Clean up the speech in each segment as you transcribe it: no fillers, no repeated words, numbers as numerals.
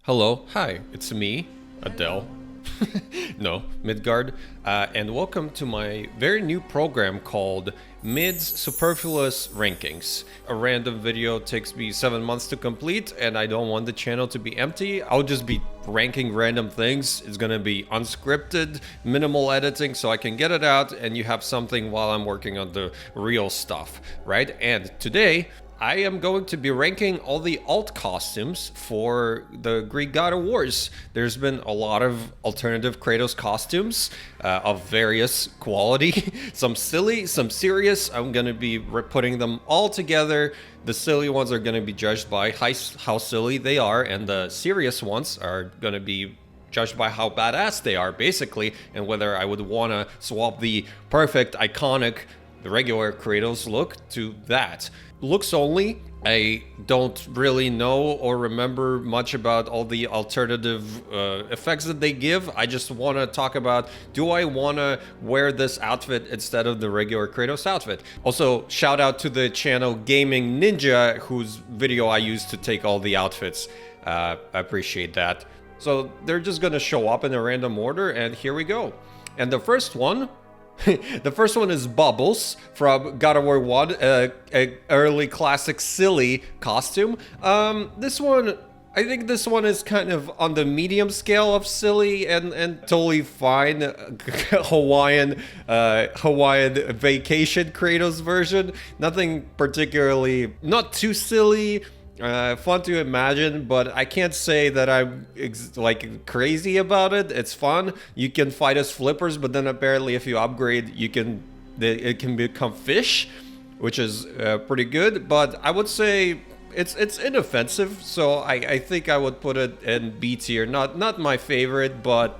Hello, hi, it's me, Adele. No, Midgard, and welcome to my very new program called Mid's Superfluous Rankings. A random video takes me 7 months to complete, and I don't want the channel to be empty. I'll just be ranking random things. It's gonna be unscripted, minimal editing, so I can get it out, and you have something while I'm working on the real stuff, right? And today, I am going to be ranking all the alt costumes for the Greek God of Wars. There's been a lot of alternative Kratos costumes of various quality. Some silly, some serious. I'm going to be putting them all together. The silly ones are going to be judged by how silly they are, and the serious ones are going to be judged by how badass they are, basically, and whether I would want to swap the perfect, iconic, the regular Kratos look to that. Looks only. I don't really know or remember much about all the alternative effects that they give. I just want to talk about, do I want to wear this outfit instead of the regular Kratos outfit? Also, shout out to the channel Gaming Ninja, whose video I used to take all the outfits. I appreciate that. So they're just gonna show up in a random order, and here we go. And the first one, the first one is Bubbles from God of War 1, a early classic silly costume. This one, I think this one is kind of on the medium scale of silly and totally fine. Hawaiian vacation Kratos version. Nothing particularly, not too silly. Fun to imagine, but I can't say that I'm like crazy about it. It's fun. You can fight as flippers, but then apparently if you upgrade, it can become fish, which is pretty good. But I would say it's inoffensive, so I think I would put it in B tier. Not my favorite, but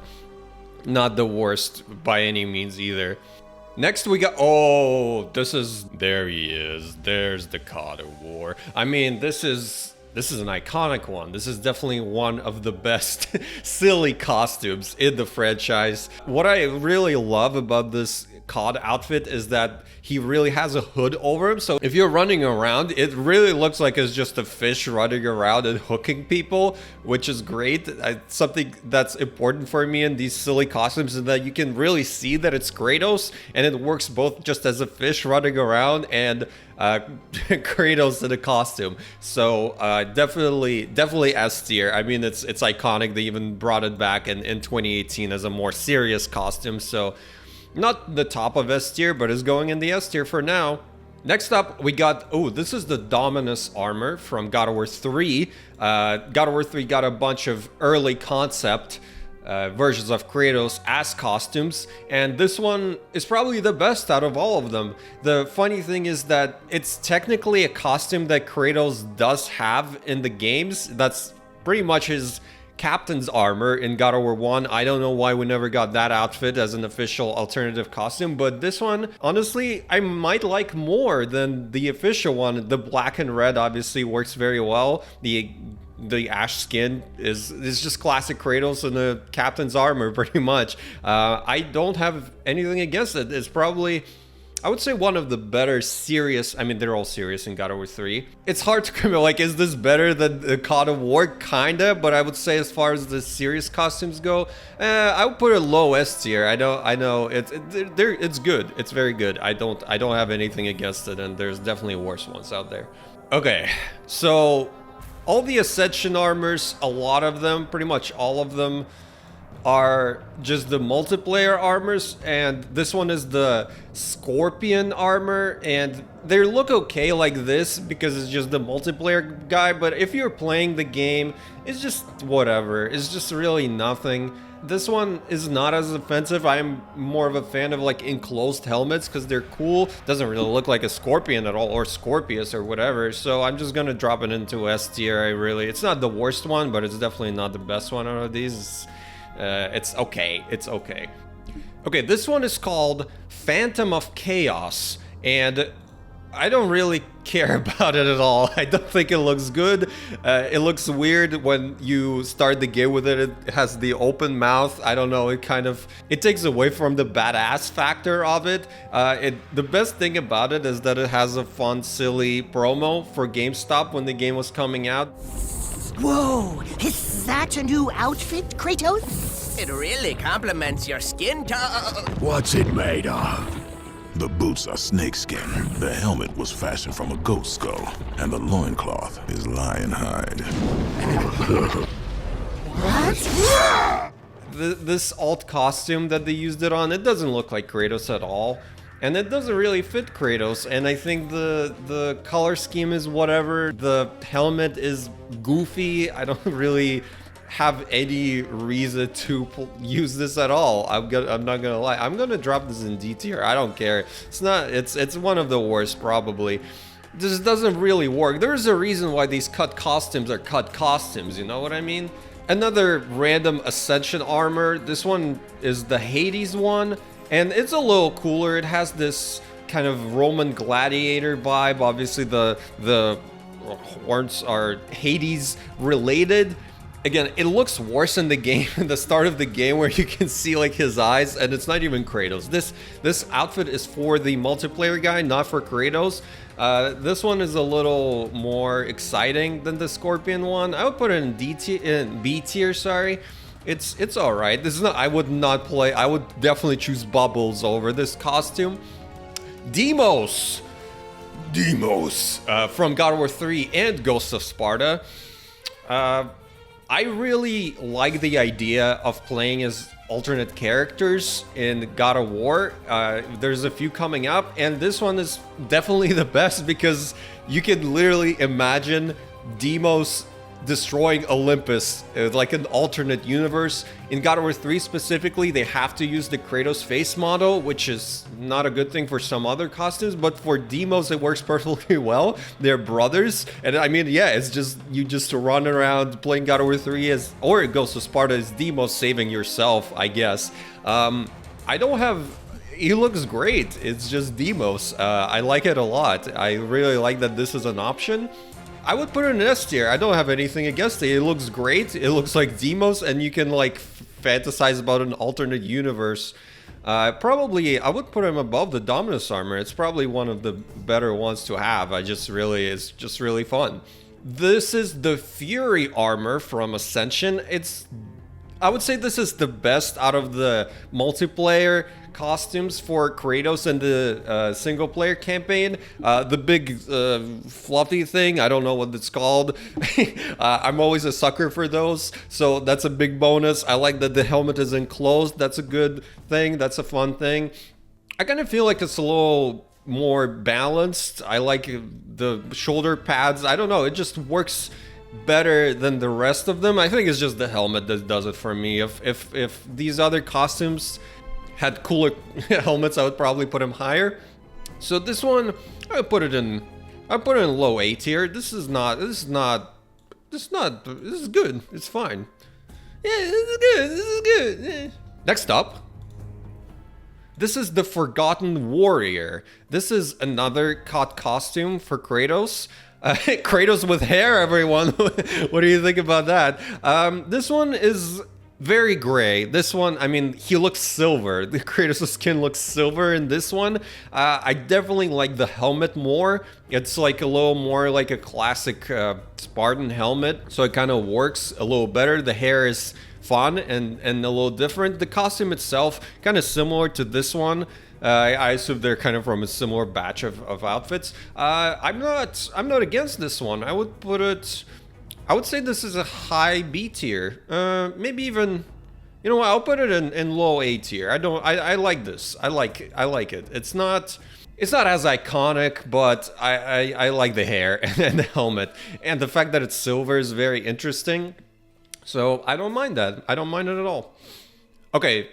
not the worst by any means either. Next we got, there he is. There's the Cod of War. I mean, this is an iconic one. This is definitely one of the best silly costumes in the franchise. What I really love about this Cod outfit is that he really has a hood over him, so if you're running around, it really looks like it's just a fish running around and hooking people, which is great. Something that's important for me in these silly costumes is that you can really see that it's Kratos, and it works both just as a fish running around and Kratos in a costume. So definitely S tier. I mean, it's iconic. They even brought it back in 2018 as a more serious costume, so not the top of S tier, but is going in the S tier for now. Next up, we got, this is the Dominus armor from God of War 3. God of War 3 got a bunch of early concept versions of Kratos as costumes, and this one is probably the best out of all of them. The funny thing is that it's technically a costume that Kratos does have in the games. That's pretty much his captain's armor in God of War 1. I don't know why we never got that outfit as an official alternative costume, but this one, honestly, I might like more than the official one. The black and red obviously works very well. The ash skin is just classic Kratos in the captain's armor, pretty much. I don't have anything against it. It's probably, I would say, one of the better serious, I mean, they're all serious in God of War 3. It's hard to compare, like, is this better than the God of War? Kinda, but I would say as far as the serious costumes go, I would put it low S tier. I know, it's good. It's very good. I don't have anything against it, and there's definitely worse ones out there. Okay, so all the Ascension armors, a lot of them, pretty much all of them, are just the multiplayer armors, and this one is the Scorpion armor, and they look okay like this because it's just the multiplayer guy, but if you're playing the game, it's just whatever. It's just really nothing. This one is not as offensive. I'm more of a fan of like enclosed helmets because they're cool. Doesn't really look like a scorpion at all, or Scorpius or whatever, so I'm just gonna drop it into S tier. It's not the worst one, but it's definitely not the best one out of these. It's okay. It's okay. Okay, this one is called Phantom of Chaos, and I don't really care about it at all. I don't think it looks good. It looks weird when you start the game with it. It has the open mouth. I don't know. It takes away from the badass factor of it. The best thing about it is that it has a fun, silly promo for GameStop when the game was coming out. Whoa, is that a new outfit, Kratos? It really complements your skin tone. What's it made of? The boots are snakeskin, the helmet was fashioned from a goat skull, and the loincloth is lion hide. What? This alt costume that they used it on, it doesn't look like Kratos at all. And it doesn't really fit Kratos, and I think the color scheme is whatever. The helmet is goofy. I don't really have any reason to use this at all. I'm not gonna lie. I'm gonna drop this in D tier. I don't care. It's one of the worst probably. This doesn't really work. There's a reason why these cut costumes are cut costumes, you know what I mean? Another random Ascension armor. This one is the Hades one, and it's a little cooler. It has this kind of Roman gladiator vibe. Obviously the horns are Hades related. Again, it looks worse in the game, in the start of the game, where you can see like his eyes, and it's not even Kratos. This outfit is for the multiplayer guy, not for Kratos. This one is a little more exciting than the Scorpion one. I would put it in B tier, sorry. It's all right. This is not. I would not play. I would definitely choose Bubbles over this costume. Deimos from God of War 3 and Ghosts of Sparta. I really like the idea of playing as alternate characters in God of War. There's a few coming up, and this one is definitely the best because you can literally imagine Deimos destroying Olympus, like an alternate universe. In God of War 3 specifically, they have to use the Kratos face model, which is not a good thing for some other costumes, but for Deimos it works perfectly well. They're brothers, and I mean, yeah, it's just you just run around playing God of War 3 as, or it goes to Sparta as Deimos saving yourself, I guess. I don't have. He looks great. It's just Deimos. I like it a lot. I really like that this is an option. I would put it in S tier. I don't have anything against it. It looks great. It looks like Deimos, and you can like fantasize about an alternate universe. Probably, I would put him above the Dominus armor. It's probably one of the better ones to have. It's just really fun. This is the Fury armor from Ascension. I would say this is the best out of the multiplayer costumes for Kratos in the single player campaign. The big fluffy thing, I don't know what it's called. I'm always a sucker for those, so that's a big bonus. I like that the helmet is enclosed. That's a good thing. That's a fun thing. I kind of feel like it's a little more balanced. I like the shoulder pads. I don't know, it just works better than the rest of them. I think it's just the helmet that does it for me. If these other costumes had cooler helmets, I would probably put them higher. So this one, I would put it in low A tier. This is good. It's fine. Yeah, this is good. Eh. Next up, this is the Forgotten Warrior. This is another COD costume for Kratos. Kratos with hair, everyone. What do you think about that? This one is very gray. This one, I mean, he looks silver. The Kratos' skin looks silver in this one. I definitely like the helmet more. It's like a little more like a classic Spartan helmet, so it kind of works a little better. The hair is fun and a little different. The costume itself, kind of similar to this one. I assume they're kind of from a similar batch of outfits. I'm not against this one. I would say this is a high B tier. Maybe even, you know what? I'll put it in low A tier. I like this. I like it. It's not as iconic, but I like the hair and the helmet, and the fact that it's silver is very interesting. So I don't mind that. I don't mind it at all. Okay,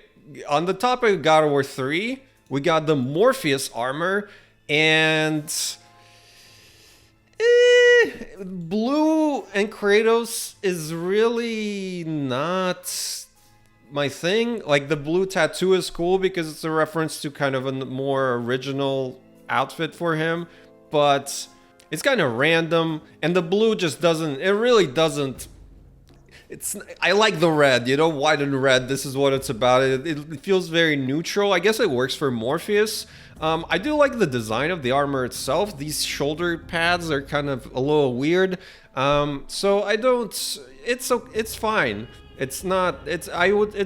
on the topic of God of War 3. We got the Morpheus armor, and blue and Kratos is really not my thing. Like, the blue tattoo is cool because it's a reference to kind of a more original outfit for him, but it's kind of random, and the blue just doesn't, it really doesn't. I like the red, you know, white and red. This is what it's about. It feels very neutral. I guess it works for Morpheus. I do like the design of the armor itself. These shoulder pads are kind of a little weird. So I don't. It's fine. It's not. It's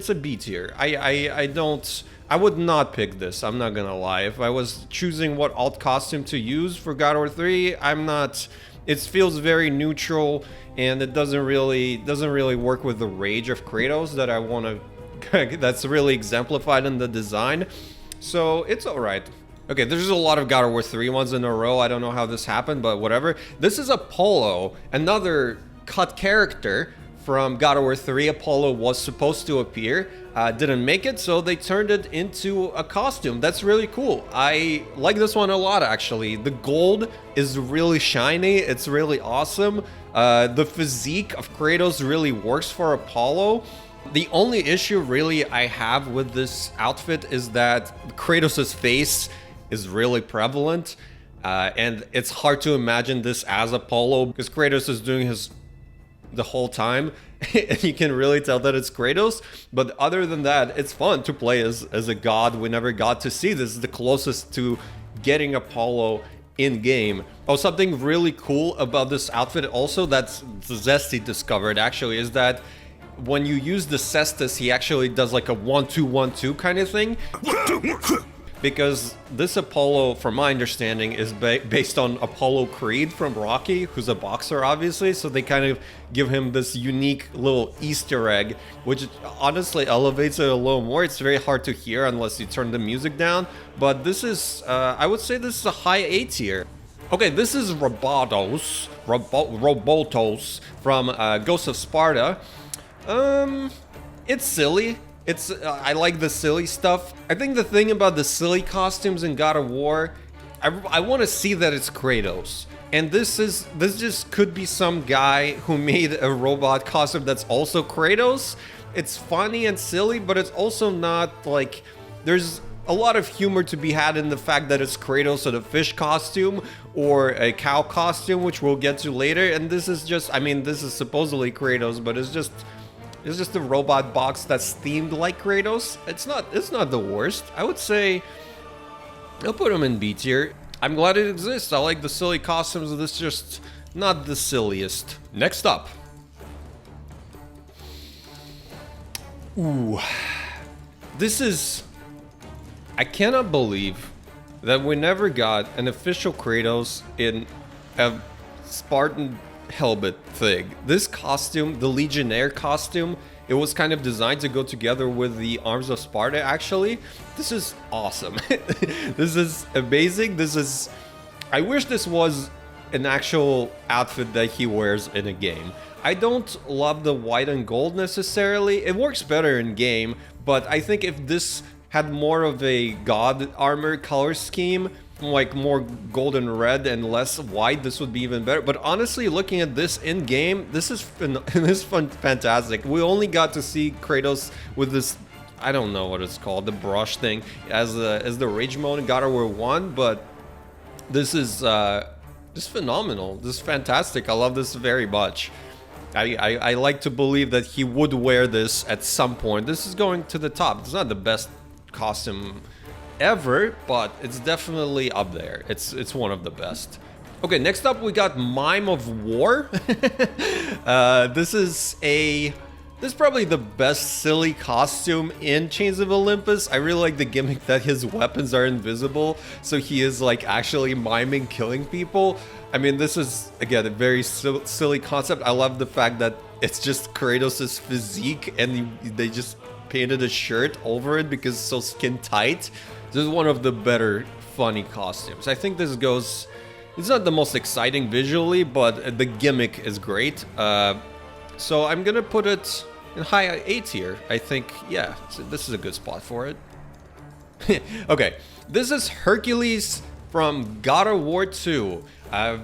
a B tier. I don't. I would not pick this. I'm not gonna lie. If I was choosing what alt costume to use for God of War 3, I'm not. It feels very neutral, and it doesn't really work with the rage of Kratos that I want to. That's really exemplified in the design. So it's all right. Okay, there's a lot of God of War 3 ones in a row. I don't know how this happened, but whatever. This is Apollo, another cut character from God of War 3. Apollo was supposed to appear, didn't make it, so they turned it into a costume. That's really cool. I like this one a lot, actually. The gold is really shiny. It's really awesome. The physique of Kratos really works for Apollo. The only issue really I have with this outfit is that Kratos' face is really prevalent, and it's hard to imagine this as Apollo because Kratos is doing his the whole time and you can really tell that it's Kratos. But other than that, it's fun to play as a god. We never got to see this. Is the closest to getting Apollo in game. Oh, something really cool about this outfit also that's Zesty discovered actually is that when you use the cestus, he actually does like a 1-2-1-2 kind of thing. Because this Apollo, from my understanding, is based on Apollo Creed from Rocky, who's a boxer, obviously. So they kind of give him this unique little Easter egg, which honestly elevates it a little more. It's very hard to hear unless you turn the music down. But this is, I would say this is a high A tier. Okay, this is Robotos from Ghost of Sparta. It's silly. I like the silly stuff. I think the thing about the silly costumes in God of War, I want to see that it's Kratos. And this just could be some guy who made a robot costume that's also Kratos. It's funny and silly, but it's also not like there's a lot of humor to be had in the fact that it's Kratos in a fish costume or a cow costume, which we'll get to later. And this is just, I mean, this is supposedly Kratos, but it's just a robot box that's themed like Kratos. It's not the worst. I would say I'll put him in B tier. I'm glad it exists. I like the silly costumes. This is just not the silliest. Next up. Ooh. This is... I cannot believe that we never got an official Kratos in a Spartan helmet thing. This costume, the Legionnaire costume, it was kind of designed to go together with the arms of Sparta, actually. This is awesome. This is amazing. I wish this was an actual outfit that he wears in a game. I don't love the white and gold necessarily. It works better in game, but I think if this had more of a god armor color scheme, like more gold and red and less white, this would be even better. But honestly, looking at this in game, this is fantastic. We only got to see Kratos with this, I don't know what it's called, the brush thing as the rage mode in God of War 1, but this is just phenomenal. This is fantastic. I love this very much. I like to believe that he would wear this at some point. This is going to the top. It's not the best costume ever, but it's definitely up there. It's one of the best. Okay, next up we got Mime of War. This is probably the best silly costume in Chains of Olympus. I really like the gimmick that his weapons are invisible, so he is like actually miming killing people. I mean, this is again a very silly concept. I love the fact that it's just Kratos' physique and they just painted a shirt over it because it's so skin tight. This is one of the better funny costumes. I think this goes... It's not the most exciting visually, but the gimmick is great. So I'm gonna put it in high A tier. I think, yeah, so this is a good spot for it. Okay, this is Hercules from God of War 2.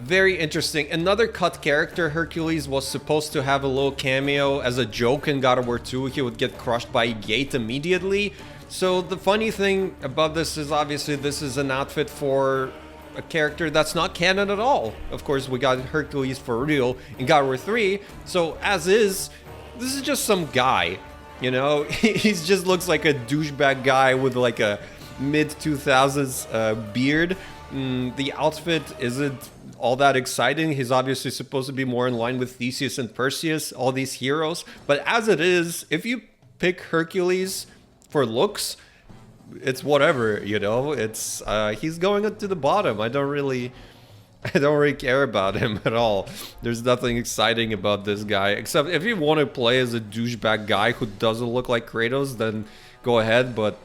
Very interesting. Another cut character. Hercules was supposed to have a little cameo as a joke in God of War 2. He would get crushed by a gate immediately. So the funny thing about this is obviously this is an outfit for a character that's not canon at all. Of course, we got Hercules for real in God of War 3. So as is, this is just some guy, you know? He just looks like a douchebag guy with like a mid-2000s beard. The outfit isn't all that exciting. He's obviously supposed to be more in line with Theseus and Perseus, all these heroes. But as it is, if you pick Hercules for looks, it's whatever, you know. It's he's going up to the bottom. I don't really care about him at all. There's nothing exciting about this guy, except if you want to play as a douchebag guy who doesn't look like Kratos, then go ahead. But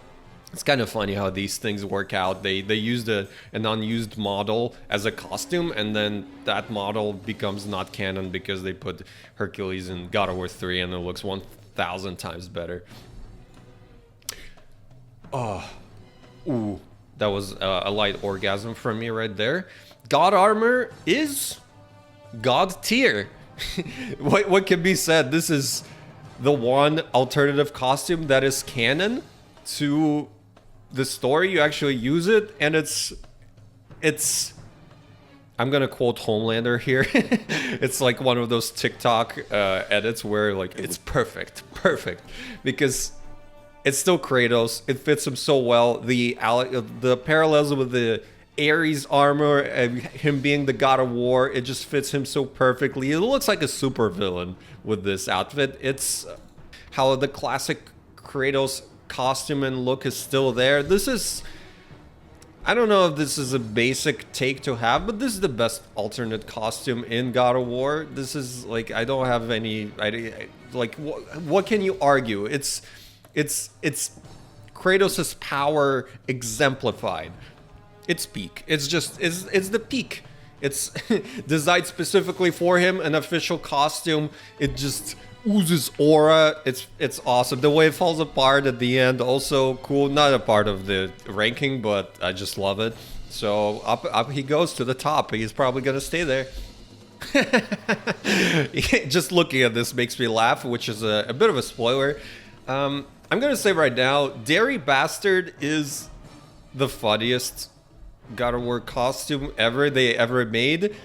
it's kind of funny how these things work out. They used an unused model as a costume, and then that model becomes not canon because they put Hercules in God of War 3 and it looks 1,000 times better. Oh, ooh, that was a light orgasm from me right there. God armor is God tier. What can be said? This is the one alternative costume that is canon to the story. You actually use it, and it's I'm gonna quote Homelander here. It's like one of those TikTok edits where like it's perfect because it's still Kratos. It fits him so well. The parallels with the Ares armor and him being the God of War, it just fits him so perfectly. It looks like a supervillain with this outfit. It's how the classic Kratos costume and look is still there. This is, I don't know if this is a basic take to have, but this is the best alternate costume in God of War. This is like, I don't have any idea. Like, what can you argue? It's Kratos' power exemplified. It's peak. It's the peak. It's designed specifically for him, an official costume. It just oozes aura. It's awesome. The way it falls apart at the end, also cool. Not a part of the ranking, but I just love it. So up he goes to the top. He's probably gonna stay there. Just looking at this makes me laugh, which is a bit of a spoiler. I'm gonna say right now, Dairy Bastard is the funniest God of War costume they ever made.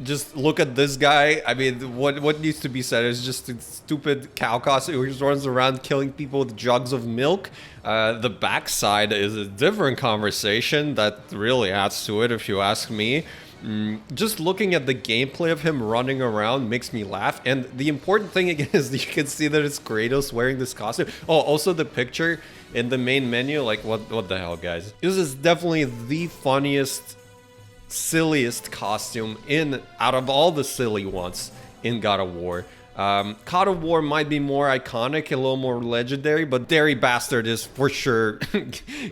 Just look at this guy. I mean, what needs to be said is just a stupid cow costume who just runs around killing people with jugs of milk. The backside is a different conversation that really adds to it, if you ask me. Just looking at the gameplay of him running around makes me laugh. And the important thing again is that you can see that it's Kratos wearing this costume. Oh, also the picture in the main menu, like what the hell, guys? This is definitely the funniest, silliest costume out of all the silly ones in God of War. Cod of War might be more iconic, a little more legendary, but Dairy Bastard is for sure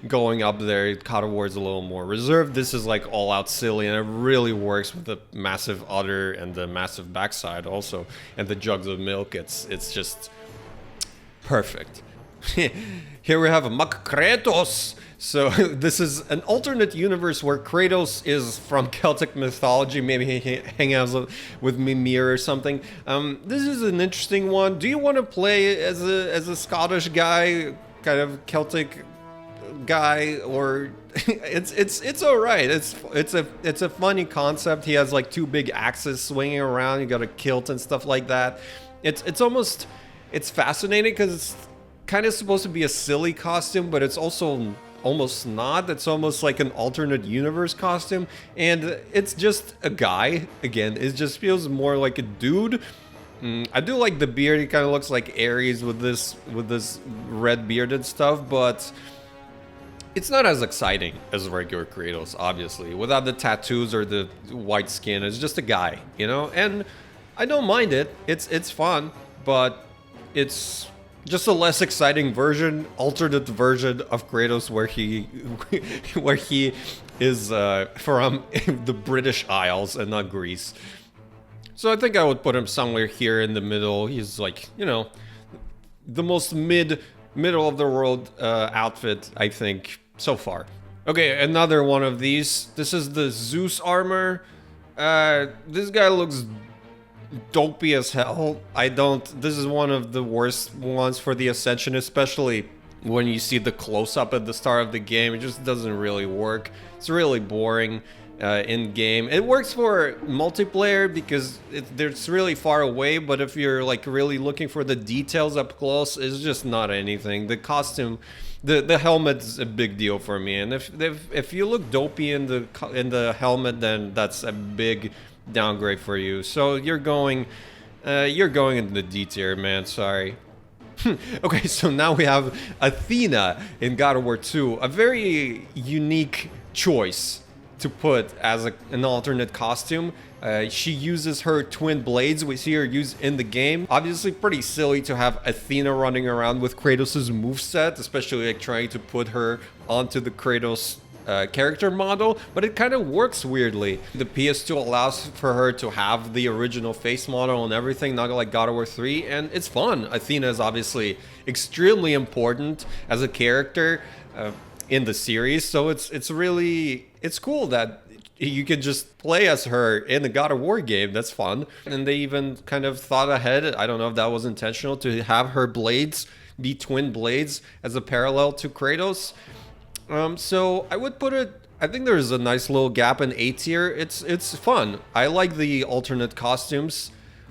going up there. Cod of War is a little more reserved. This is like all out silly, and it really works with the massive udder and the massive backside also, and the jugs of milk. It's just perfect. Here we have a Kratos. So this is an alternate universe where Kratos is from Celtic mythology. Maybe he hang out with Mimir or something. This is an interesting one. Do you want to play as a Scottish guy, kind of Celtic guy, or it's all right. It's a funny concept. He has like two big axes swinging around. You got a kilt and stuff like that. It's fascinating because it's kind of supposed to be a silly costume, but it's also almost not. It's almost like an alternate universe costume, and it's just a guy. Again, it just feels more like a dude. I do like the beard. He kind of looks like Ares with this red beard and stuff, but it's not as exciting as regular Kratos, obviously, without the tattoos or the white skin. It's just a guy, you know, and I don't mind it. It's fun, but it's just a less exciting version, alternate version of Kratos where he is from the British Isles and not Greece. So I think I would put him somewhere here in the middle. He's like, you know, the most middle of the world outfit, I think, so far. Okay, another one of these. This is the Zeus armor. This guy looks dopey as hell. This is one of the worst ones for the Ascension, especially when you see the close-up at the start of the game. It just doesn't really work. It's really boring. in game. It works for multiplayer because it's really far away, but if you're like really looking for the details up close, it's just not anything. The costume, the helmet's a big deal for me, and if you look dopey in the helmet, then that's a big downgrade for you. So you're going into the D tier, man. Sorry. Okay, so now we have Athena in God of War 2, a very unique choice to put as an alternate costume. She uses her twin blades, we see her use in the game. Obviously pretty silly to have Athena running around with Kratos' moveset, especially like trying to put her onto the Kratos character model, but it kind of works weirdly. The PS2 allows for her to have the original face model and everything, not like God of War 3, and it's fun. Athena is obviously extremely important as a character in the series, so it's cool that you can just play as her in the God of War game. That's fun. And they even kind of thought ahead, I don't know if that was intentional, to have her blades be twin blades as a parallel to Kratos. So I would put it, I think there's a nice little gap in A tier. It's fun. I like the alternate costumes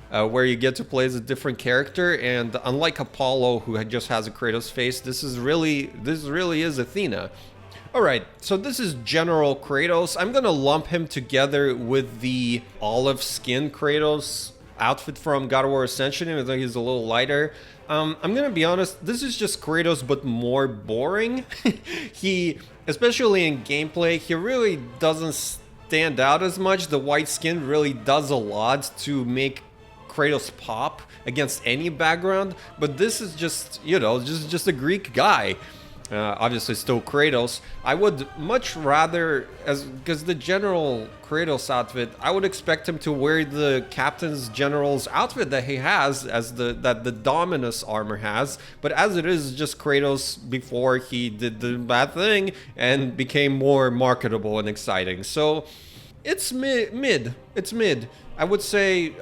where you get to play as a different character, and unlike Apollo, who just has a Kratos face, this really is Athena. Alright, so this is General Kratos. I'm gonna lump him together with the olive skin Kratos outfit from God of War Ascension, even though he's a little lighter. I'm gonna be honest, this is just Kratos but more boring. He, especially in gameplay, he really doesn't stand out as much. The white skin really does a lot to make Kratos pop against any background, but this is just, you know, just a Greek guy. Obviously still Kratos. I would much rather, because the general Kratos outfit, I would expect him to wear the captain's general's outfit that he has, that the Dominus armor has, but as it is just Kratos before he did the bad thing and became more marketable and exciting. So it's mid. It's mid. I would say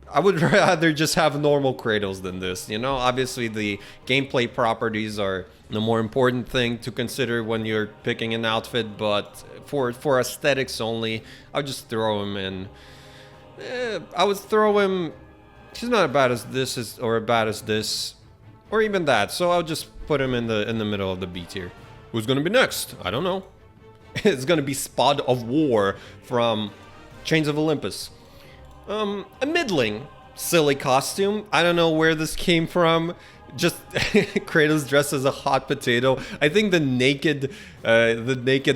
I would rather just have normal Kratos than this, you know? Obviously, the gameplay properties are the more important thing to consider when you're picking an outfit, but for aesthetics only, I would just throw him in. I would throw him... He's not as bad as this, or as bad as this, or even that, so I'll just put him in the middle of the B tier. Who's gonna be next? I don't know. It's gonna be Spod of War from Chains of Olympus. A middling silly costume. I don't know where this came from. Just Kratos dressed as a hot potato. I think the naked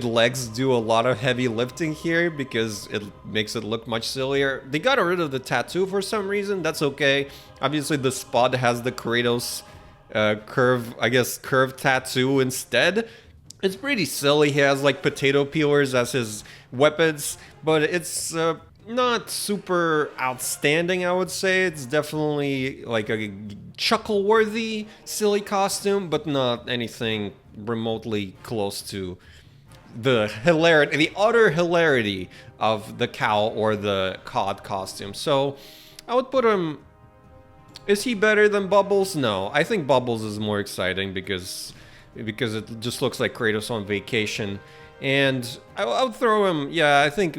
legs do a lot of heavy lifting here because it makes it look much sillier. They got rid of the tattoo for some reason. That's okay. Obviously, the Spod has the Kratos curved tattoo instead. It's pretty silly. He has like potato peelers as his weapons, but it's not super outstanding, I would say. It's definitely like a chuckle-worthy silly costume, but not anything remotely close to the hilarity, the utter hilarity of the cow or the cod costume. So I would put him... Is he better than Bubbles? No. I think Bubbles is more exciting because it just looks like Kratos on vacation. And I would throw him, yeah, I think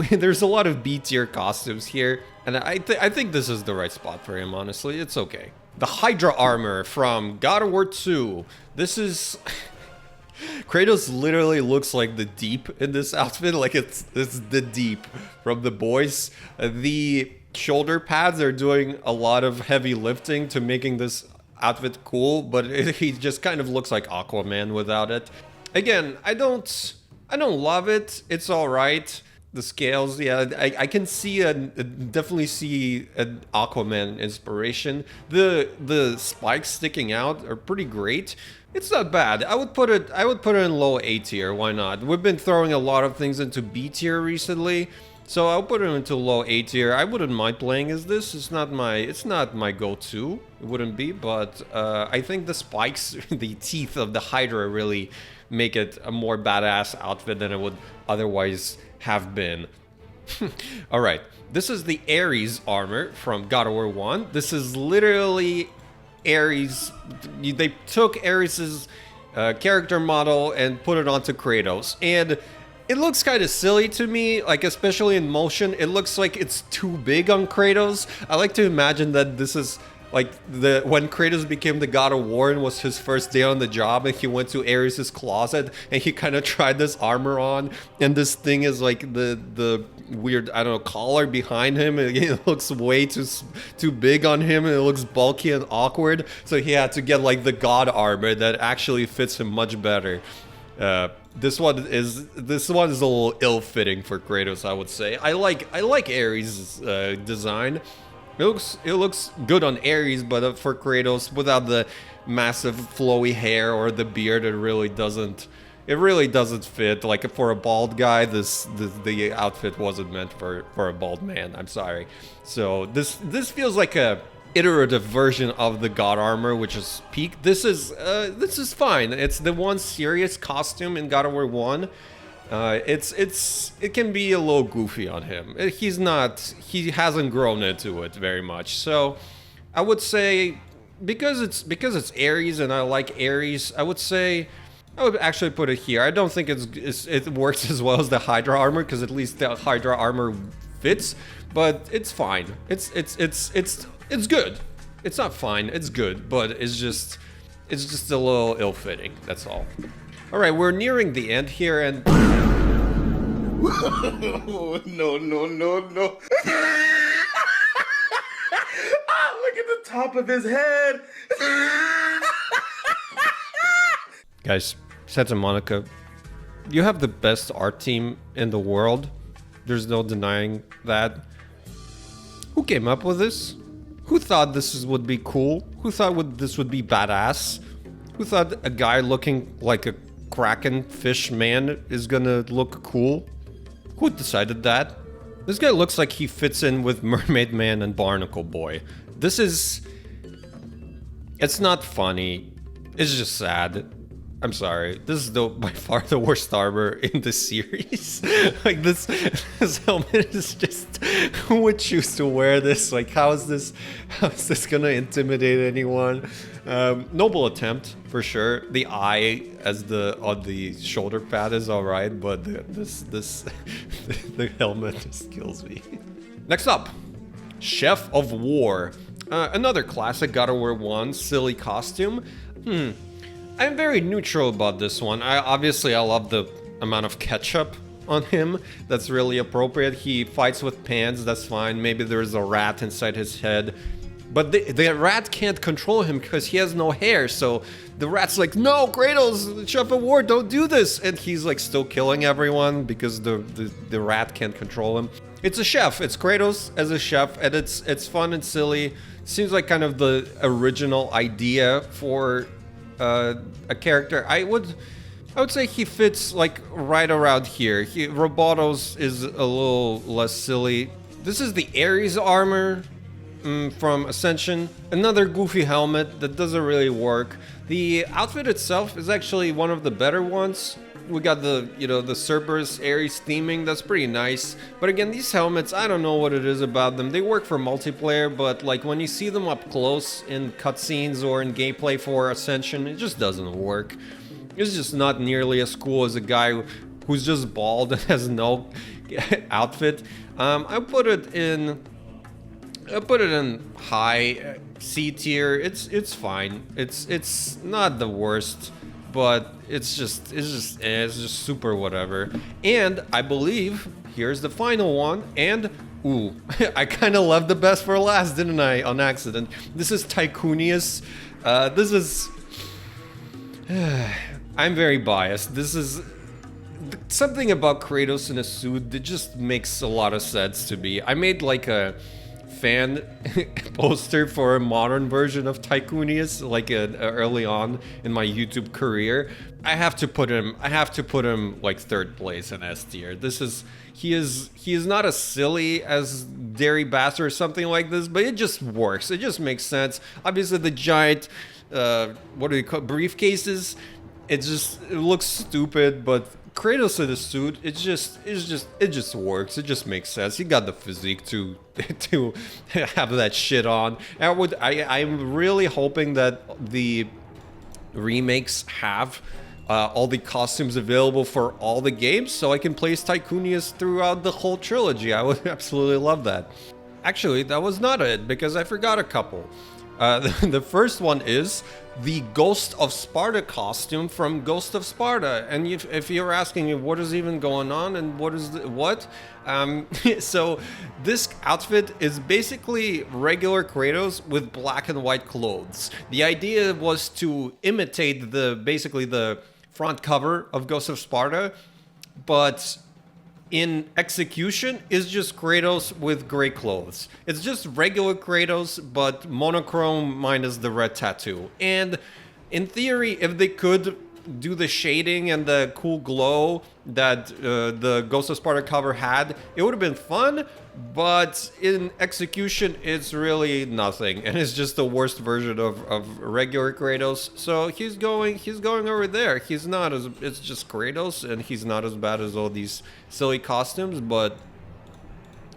there's a lot of B-tier costumes here, and I think this is the right spot for him, honestly. It's okay. The Hydra armor from God of War 2. This is... Kratos literally looks like the Deep in this outfit, like it's the Deep from The Boys. The shoulder pads are doing a lot of heavy lifting to making this outfit cool, but he just kind of looks like Aquaman without it. Again, I don't love it. It's all right. The scales, yeah, I can see definitely see an Aquaman inspiration. The spikes sticking out are pretty great. It's not bad. I would put it in low A tier. Why not? We've been throwing a lot of things into B tier recently, so I'll put it into low A tier. I wouldn't mind playing as this. It's not my go-to. It wouldn't be, but I think the spikes, the teeth of the Hydra really make it a more badass outfit than it would otherwise have been. Alright, this is the Ares armor from God of War 1. This is literally Ares. They took Ares' character model and put it onto Kratos. And It looks kind of silly to me, like especially in motion. It looks like it's too big on Kratos. I like to imagine that this is like when Kratos became the God of War and was his first day on the job, and he went to Ares' closet and he kind of tried this armor on, and this thing is like the weird, I don't know, collar behind him. It looks way too big on him, and it looks bulky and awkward. So he had to get like the god armor that actually fits him much better. This one is a little ill-fitting for Kratos, I would say. I like Ares' design. It looks good on Ares, but for Kratos, without the massive flowy hair or the beard, it really doesn't fit. Like for a bald guy, the outfit wasn't meant for a bald man. I'm sorry. So this feels like a iterative version of the God armor, which is peak. This is fine. It's the one serious costume in God of War 1. It can be a little goofy on him. He hasn't grown into it very much. So I would say because it's Ares and I like Ares, I would actually put it here. I don't think it works as well as the Hydra armor, because at least the Hydra armor fits, but it's fine. It's good. It's not fine, it's good, but it's just a little ill-fitting, that's all. All right, we're nearing the end here, and no. Ah, look at the top of his head. guys, Santa Monica, you have the best art team in the world. There's no denying that. Who came up with this? Who thought would be cool? Who thought this would be badass? Who thought a guy looking like a Kraken fish man is gonna look cool? Who decided that? This guy looks like he fits in with Mermaid Man and Barnacle Boy. It's not funny. It's just sad. I'm sorry. This is by far the worst armor in the series. Like this helmet is just, who would choose to wear this? Like how is this gonna intimidate anyone? Noble attempt for sure. The eye as on the shoulder pad is alright, but the helmet just kills me. Next up, Chef of War. Another classic God of War 1 silly costume. I'm very neutral about this one. I love the amount of ketchup on him. That's really appropriate. He fights with pans, that's fine. Maybe there's a rat inside his head. But the rat can't control him because he has no hair. So the rat's like, no, Kratos, Chef of War, don't do this. And he's like still killing everyone because the rat can't control him. It's a chef. It's Kratos as a chef, and it's fun and silly. Seems like kind of the original idea for a character. I would say he fits like right around here. Robotos is a little less silly. This is the Ares armor from Ascension. Another goofy helmet that doesn't really work. The outfit itself is actually one of the better ones. We got the Cerberus Ares theming, that's pretty nice. But again, these helmets, I don't know what it is about them. They work for multiplayer, but like when you see them up close in cutscenes or in gameplay for Ascension, it just doesn't work. It's just not nearly as cool as a guy who's just bald and has no outfit. I put it in high C tier. It's fine. It's not the worst, but it's just super whatever. And I believe here's the final one. And ooh, I kind of left the best for last, didn't I? On accident. This is Tycoonius. This is. I'm very biased. This is something about Kratos in a suit that just makes a lot of sense to me. I made like a fan poster for a modern version of Tycoonius, like early on in my YouTube career. I have to put him like third place in S tier. He is not as silly as Dairy Bastard or something like this, but it just works. It just makes sense. Obviously the giant what do you call briefcases? It looks stupid, but Kratos in the suit, it just works. It just makes sense. He got the physique to have that shit on. I'm really hoping that the remakes have all the costumes available for all the games, so I can play as Tycoonius throughout the whole trilogy. I would absolutely love that. Actually, that was not it, because I forgot a couple. The first one is the Ghost of Sparta costume from Ghost of Sparta. And if you're asking me what is even going on and what, so this outfit is basically regular Kratos with black and white clothes. The idea was to imitate basically the front cover of Ghost of Sparta, but in execution is just Kratos with gray clothes. It's just regular Kratos, but monochrome minus the red tattoo. And in theory, if they could do the shading and the cool glow that the Ghost of Sparta cover had, it would have been fun, but in execution, it's really nothing. And it's just the worst version of regular Kratos. So he's going over there. It's just Kratos, and he's not as bad as all these silly costumes, but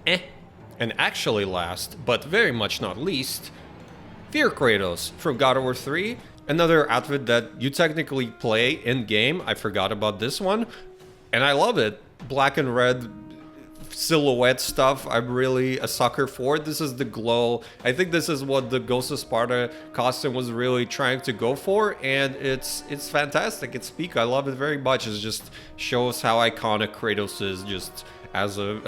And actually last, but very much not least, Fear Kratos from God of War 3. Another outfit that you technically play in-game. I forgot about this one, and I love it. Black and red silhouette stuff, I'm really a sucker for. This is the glow. I think this is what the Ghost of Sparta costume was really trying to go for, and it's fantastic. It's peak. I love it very much. It just shows how iconic Kratos is, just as a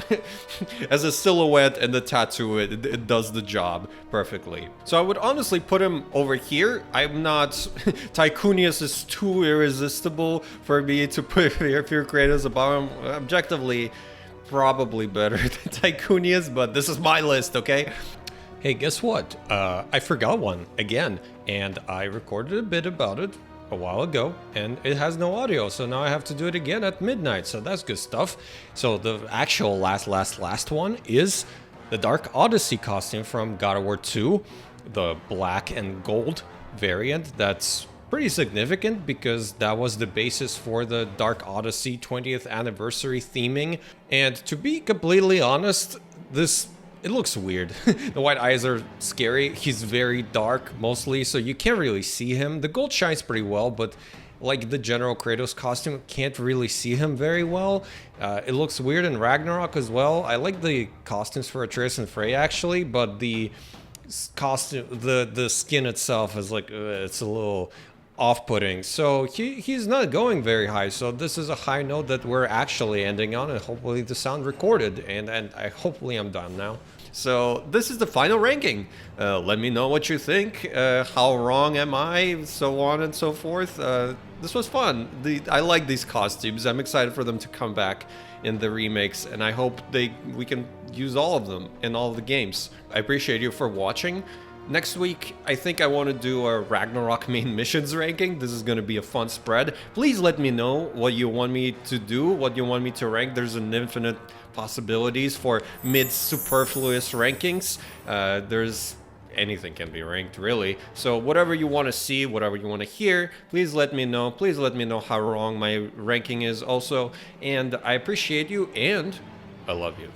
as a silhouette, and the tattoo, it does the job perfectly. So I would honestly put him over here. I'm not Tycoonius is too irresistible for me to put Fear Kratos above him. Objectively, probably better than Tycoonius, but this is my list, okay? Hey, guess what? I forgot one again, and I recorded a bit about it a while ago, and it has no audio, so now I have to do it again at midnight, so that's good stuff. So the actual last one is the Dark Odyssey costume from God of War 2, the black and gold variant. That's pretty significant because that was the basis for the Dark Odyssey 20th anniversary theming. And to be completely honest, it looks weird. The white eyes are scary. He's very dark mostly, so you can't really see him. The gold shines pretty well, but like the general Kratos costume, can't really see him very well. It looks weird in Ragnarok as well. I like the costumes for Atreus and Frey actually, but the costume, the skin itself is like, it's a little off-putting. So he's not going very high, so this is a high note that we're actually ending on, and hopefully the sound recorded, and hopefully I'm done now. So this is the final ranking. Let me know what you think, how wrong am I, so on and so forth. This was fun. I like these costumes. I'm excited for them to come back in the remakes, and I hope we can use all of them in all of the games. I appreciate you for watching. Next week, I think I want to do a Ragnarok main missions ranking. This is going to be a fun spread. Please let me know what you want me to do, what you want me to rank. There's an infinite possibilities for mid-superfluous rankings. There's anything can be ranked, really. So whatever you want to see, whatever you want to hear, please let me know. Please let me know how wrong my ranking is also. And I appreciate you, and I love you.